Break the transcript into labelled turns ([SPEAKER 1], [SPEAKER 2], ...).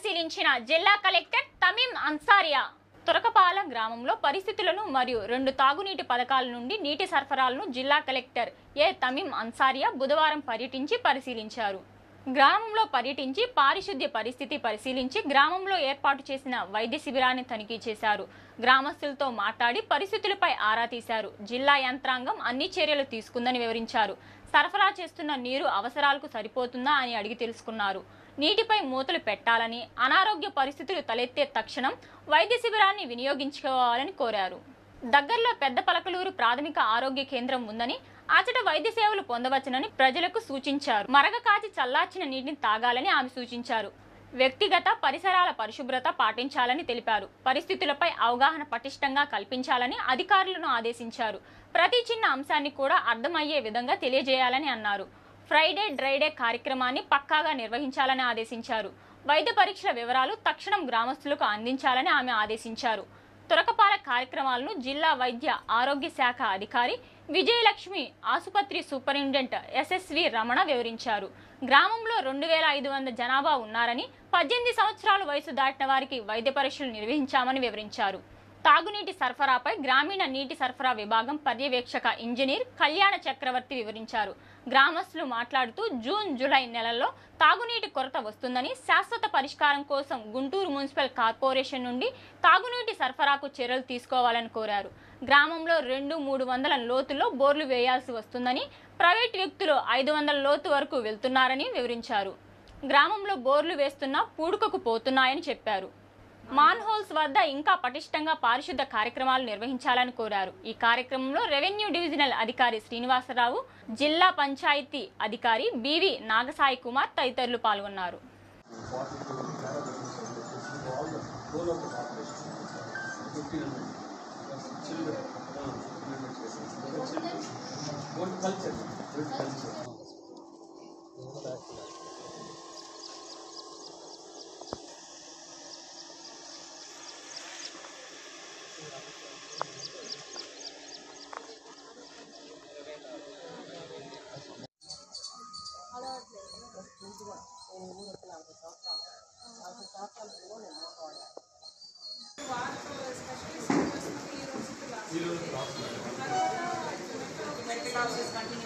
[SPEAKER 1] పరిశీలించిన జిల్లా కలెక్టర్ తమీం అన్సారియా తురకపాల గ్రామంలో పరిస్థితులను మరియు 2 తాగునీటి పథకాల నుండి నీటి సరఫరాలను జిల్లా కలెక్టర్ ఏ తమీం అన్సారియా బుధవారం పర్యటించి పరిశీలించారు. గ్రామంలో పర్యటించి పారిశుద్ధ్య పరిస్థితి పరిశీలించి గ్రామంలో ఏర్పాటు చేసిన వైద్య శిబిరాన్ని తనిఖీ చేశారు. గ్రామస్తులతో మాట్లాడి పరిస్థితులపై ఆరా తీశారు. జిల్లా యంత్రాంగం అన్ని చర్యలు తీసుకుందని వివరించారు. సరఫరా చేస్తున్న నీరు అవసరాలకు సరిపోతుందా అని అడిగి తెలుసుకున్నారు. నీటిపై మూతలు పెట్టాలని, అనారోగ్య పరిస్థితులు తలెత్తే తక్షణం వైద్య శిబిరాన్ని వినియోగించుకోవాలని కోరారు. దగ్గరలో పెద్ద పలకలూరు ప్రాథమిక ఆరోగ్య కేంద్రం ఉందని, అచట వైద్య సేవలు పొందవచ్చునని ప్రజలకు సూచించారు. మరగ కాచి చల్లార్చిన నీటిని తాగాలని ఆమె సూచించారు. వ్యక్తిగత పరిసరాల పరిశుభ్రత పాటించాలని తెలిపారు. పరిస్థితులపై అవగాహన పటిష్టంగా కల్పించాలని అధికారులను ఆదేశించారు. ప్రతి చిన్న అంశాన్ని కూడా అర్థమయ్యే విధంగా తెలియజేయాలని అన్నారు. ఫ్రైడే డ్రైడే కార్యక్రమాన్ని పక్కాగా నిర్వహించాలని ఆదేశించారు. వైద్య పరీక్షల వివరాలు తక్షణం గ్రామస్తులకు అందించాలని ఆమె ఆదేశించారు. తురకపాల కార్యక్రమాలను జిల్లా వైద్య ఆరోగ్య శాఖ అధికారి విజయలక్ష్మి, ఆసుపత్రి సూపరింటెండెంట్ ఎస్ఎస్వి రమణ వివరించారు. గ్రామంలో 2500 జనాభా ఉన్నారని, 18 సంవత్సరాల వయసు దాటిన వారికి వైద్య పరీక్షలు నిర్వహించామని వివరించారు. తాగునీటి సరఫరాపై గ్రామీణ నీటి సరఫరా విభాగం పర్యవేక్షక ఇంజనీర్ కళ్యాణ చక్రవర్తి వివరించారు. గ్రామస్తులు మాట్లాడుతూ జూన్, జూలై నెలల్లో తాగునీటి కొరత వస్తుందని, శాశ్వత పరిష్కారం కోసం గుంటూరు మున్సిపల్ కార్పొరేషన్ నుండి తాగునీటి సరఫరాకు చర్యలు తీసుకోవాలని కోరారు. గ్రామంలో 200-300 లోతుల్లో బోర్లు వేయాల్సి వస్తుందని, ప్రైవేట్ వ్యక్తులు 500 లోతు వరకు వెళ్తున్నారని వివరించారు. గ్రామంలో బోర్లు వేస్తున్నా పూడుకకు పోతున్నాయని చెప్పారు. మాన్హోల్స్ వద్ద ఇంకా పటిష్టంగా పారిశుద్ధ కార్యక్రమాలు నిర్వహించాలని కోరారు. ఈ కార్యక్రమంలో రెవెన్యూ డివిజనల్ అధికారి శ్రీనివాసరావు, జిల్లా పంచాయతీ అధికారి బివి నాగసాయి కుమార్ తదితరులు పాల్గొన్నారు.
[SPEAKER 2] Medical office